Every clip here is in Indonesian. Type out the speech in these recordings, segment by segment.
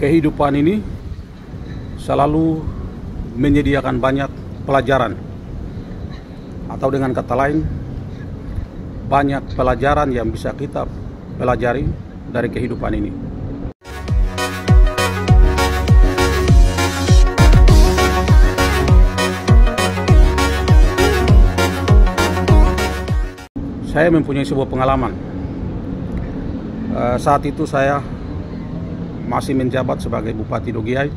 kehidupan ini selalu menyediakan banyak pelajaran, atau dengan kata lain, banyak pelajaran yang bisa kita pelajari dari kehidupan ini. Saya mempunyai sebuah pengalaman. Saat itu saya masih menjabat sebagai Bupati Dogiay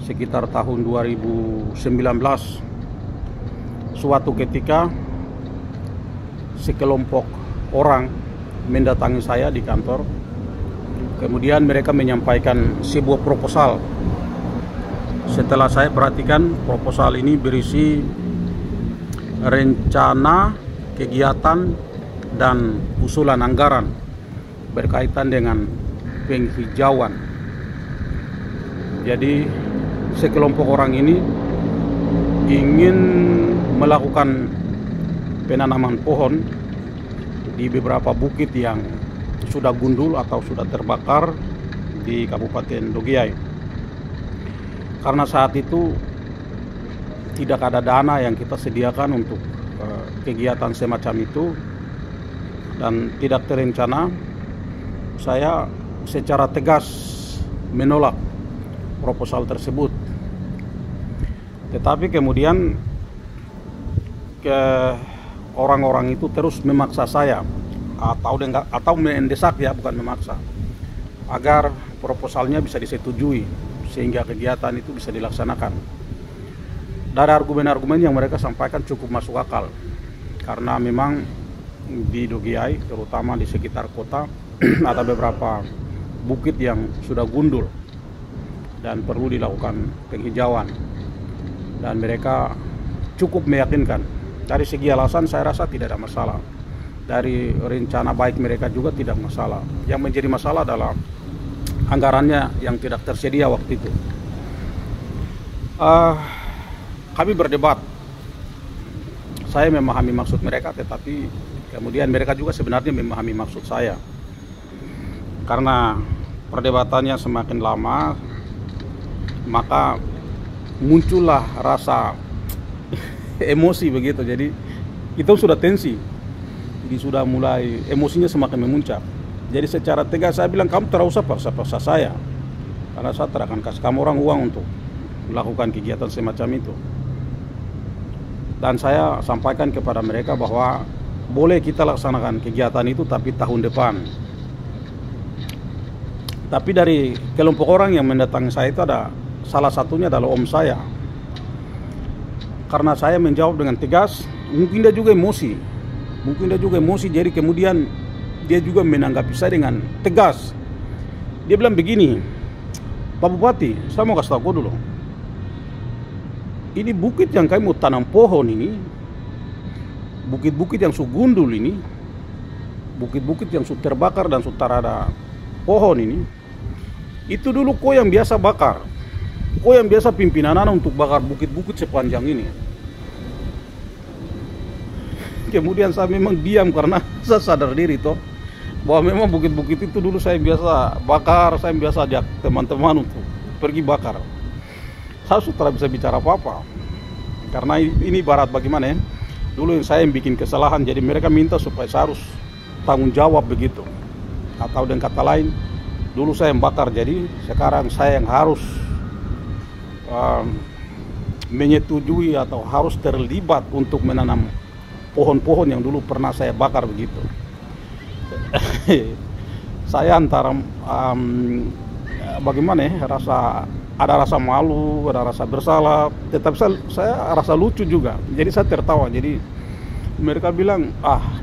sekitar tahun 2019. Suatu ketika sekelompok orang mendatangi saya di kantor. Kemudian mereka menyampaikan sebuah proposal. Setelah saya perhatikan, proposal ini berisi rencana, kegiatan, dan usulan anggaran berkaitan dengan penghijauan. Jadi sekelompok orang ini ingin melakukan penanaman pohon di beberapa bukit yang sudah gundul atau sudah terbakar di Kabupaten Dogiay. Karena saat itu tidak ada dana yang kita sediakan untuk kegiatan semacam itu dan tidak terencana, saya secara tegas menolak proposal tersebut. Tetapi kemudian orang-orang itu terus memaksa saya atau mendesak, ya bukan memaksa, agar proposalnya bisa disetujui sehingga kegiatan itu bisa dilaksanakan. Dari argumen-argumen yang mereka sampaikan cukup masuk akal, karena memang di Dogiay, terutama di sekitar kota, ada beberapa bukit yang sudah gundul dan perlu dilakukan penghijauan, dan mereka cukup meyakinkan. Dari segi alasan saya rasa tidak ada masalah, dari rencana baik mereka juga tidak masalah. Yang menjadi masalah adalah anggarannya yang tidak tersedia waktu itu. Kami berdebat, saya memahami maksud mereka, tetapi kemudian mereka juga sebenarnya memahami maksud saya. Karena perdebatannya semakin lama, maka muncullah rasa emosi begitu. Jadi itu sudah tensi, jadi sudah mulai emosinya semakin memuncak. Jadi secara tegas saya bilang, kamu tidak usah paksa-paksa saya, karena saya tidak akan kasih kamu orang uang untuk melakukan kegiatan semacam itu. Dan saya sampaikan kepada mereka bahwa boleh kita laksanakan kegiatan itu, tapi tahun depan. Tapi dari kelompok orang yang mendatangi saya itu ada salah satunya adalah om saya. Karena saya menjawab dengan tegas, mungkin dia juga emosi. Jadi kemudian dia juga menanggapi saya dengan tegas. Dia bilang begini, Pak Bupati, saya mau kasih tahu kau dulu. Ini bukit yang kami mau tanam pohon ini, bukit-bukit yang sugundul ini, bukit-bukit yang sudah terbakar dan sudah ada pohon ini, itu dulu kau yang biasa bakar, kau yang biasa pimpinan anak untuk bakar bukit-bukit sepanjang ini. Kemudian saya memang diam karena saya sadar diri toh, bahwa memang bukit-bukit itu dulu saya biasa bakar, saya biasa ajak teman-teman untuk pergi bakar. Saya sudah tidak bisa bicara apa-apa, karena ini ibarat bagaimana ya, dulu saya yang bikin kesalahan, jadi mereka minta supaya saya harus tanggung jawab begitu. Atau dengan kata lain, dulu saya yang bakar, jadi sekarang saya yang harus menyetujui atau harus terlibat untuk menanam pohon-pohon yang dulu pernah saya bakar begitu. Saya antara bagaimana ya, ada rasa malu, ada rasa bersalah, tetapi saya rasa lucu juga. Jadi saya tertawa. Jadi mereka bilang,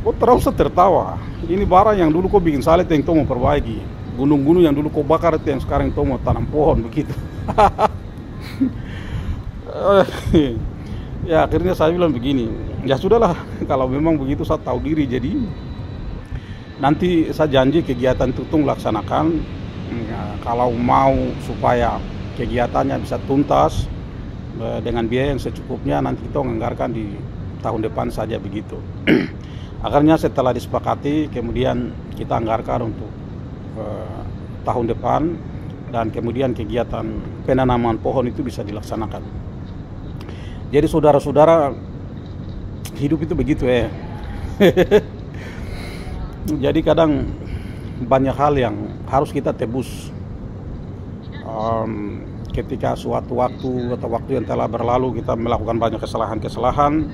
kok terus tertawa, ini barang yang dulu kau bikin salah yang kau mau perbaiki, gunung-gunung yang dulu kau bakar itu yang sekarang kau mau tanam pohon begitu. Ya akhirnya saya bilang begini, ya sudahlah, kalau memang begitu saya tahu diri, jadi nanti saya janji kegiatan itu laksanakan. Ya, kalau mau supaya kegiatannya bisa tuntas dengan biaya yang secukupnya, nanti kita menganggarkan di tahun depan saja begitu. Akhirnya setelah disepakati, kemudian kita anggarkan untuk tahun depan dan kemudian kegiatan penanaman pohon itu bisa dilaksanakan. Jadi saudara-saudara, hidup itu begitu ya. Jadi kadang banyak hal yang harus kita tebus. Ketika suatu waktu atau waktu yang telah berlalu kita melakukan banyak kesalahan-kesalahan,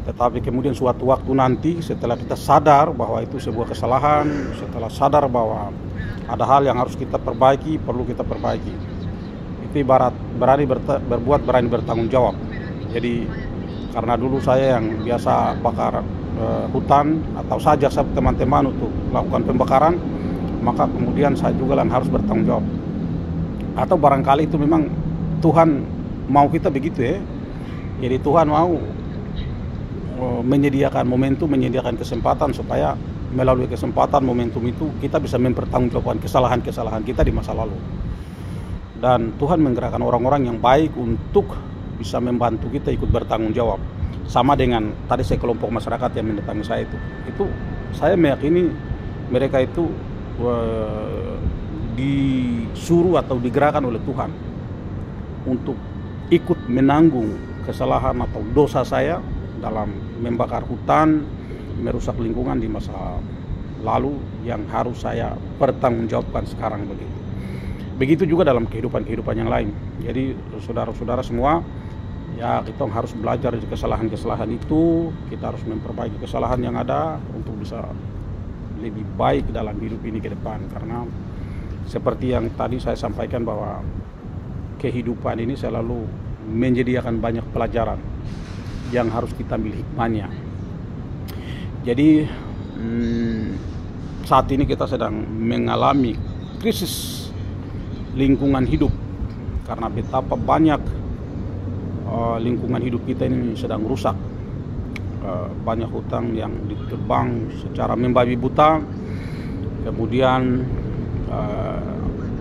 tetapi kemudian suatu waktu nanti setelah kita sadar bahwa itu sebuah kesalahan, setelah sadar bahwa ada hal yang harus kita perbaiki, perlu kita perbaiki, itu ibarat berani berani bertanggung jawab. Jadi karena dulu saya yang biasa bakar hutan atau sajak teman-teman untuk melakukan pembakaran, maka kemudian saya juga yang harus bertanggung jawab. Atau barangkali itu memang Tuhan mau kita begitu ya. Jadi Tuhan mau menyediakan momentum, menyediakan kesempatan supaya melalui kesempatan momentum itu kita bisa mempertanggungjawabkan kesalahan-kesalahan kita di masa lalu. Dan Tuhan menggerakkan orang-orang yang baik untuk bisa membantu kita ikut bertanggung jawab. Sama dengan tadi sekelompok masyarakat yang mendatangi saya itu saya meyakini mereka itu disuruh atau digerakkan oleh Tuhan untuk ikut menanggung kesalahan atau dosa saya dalam membakar hutan, merusak lingkungan di masa lalu yang harus saya pertanggungjawabkan sekarang begitu. Begitu juga dalam kehidupan yang lain. Jadi saudara-saudara semua, ya kita harus belajar dari kesalahan-kesalahan itu. Kita harus memperbaiki kesalahan yang ada untuk bisa lebih baik dalam hidup ini ke depan. Karena seperti yang tadi saya sampaikan bahwa kehidupan ini selalu menyediakan banyak pelajaran yang harus kita ambil hikmahnya. Jadi saat ini kita sedang mengalami krisis lingkungan hidup karena betapa banyak lingkungan hidup kita ini sedang rusak. Banyak hutan yang ditebang secara membabi buta, kemudian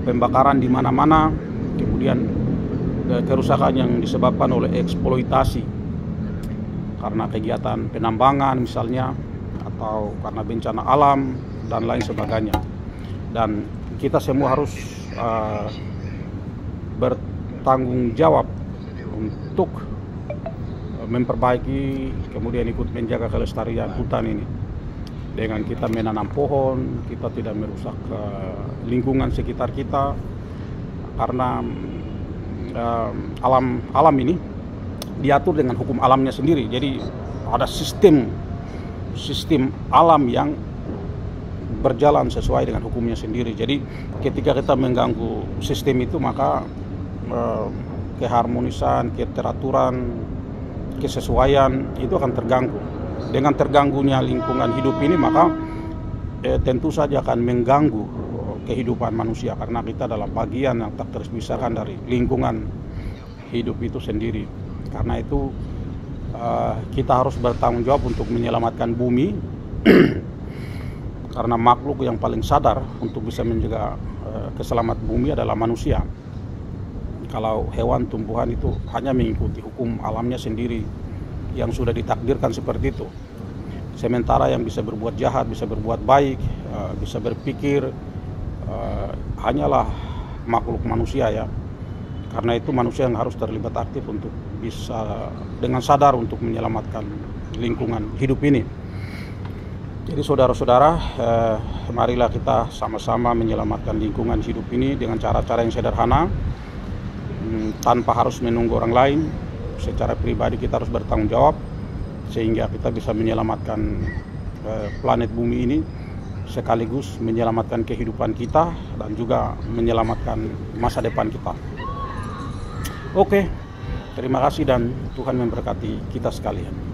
pembakaran di mana-mana, kemudian kerusakan yang disebabkan oleh eksploitasi karena kegiatan penambangan misalnya, atau karena bencana alam dan lain sebagainya. Dan kita semua harus bertanggung jawab untuk memperbaiki, kemudian ikut menjaga kelestarian hutan ini. Dengan kita menanam pohon, kita tidak merusak lingkungan sekitar kita, karena alam ini diatur dengan hukum alamnya sendiri. Jadi ada sistem alam yang berjalan sesuai dengan hukumnya sendiri. Jadi ketika kita mengganggu sistem itu, maka keharmonisan, keteraturan, kesesuaian itu akan terganggu. Dengan terganggunya lingkungan hidup ini, maka tentu saja akan mengganggu kehidupan manusia, karena kita adalah bagian yang tak terpisahkan dari lingkungan hidup itu sendiri. Karena itu kita harus bertanggung jawab untuk menyelamatkan bumi karena makhluk yang paling sadar untuk bisa menjaga keselamatan bumi adalah manusia. Kalau hewan, tumbuhan itu hanya mengikuti hukum alamnya sendiri yang sudah ditakdirkan seperti itu. Sementara yang bisa berbuat jahat, bisa berbuat baik, bisa berpikir, hanyalah makhluk manusia ya. Karena itu manusia yang harus terlibat aktif untuk bisa dengan sadar untuk menyelamatkan lingkungan hidup ini. Jadi saudara-saudara, marilah kita sama-sama menyelamatkan lingkungan hidup ini dengan cara-cara yang sederhana, tanpa harus menunggu orang lain. Secara pribadi kita harus bertanggung jawab sehingga kita bisa menyelamatkan planet bumi ini, sekaligus menyelamatkan kehidupan kita dan juga menyelamatkan masa depan kita. Oke, terima kasih dan Tuhan memberkati kita sekalian.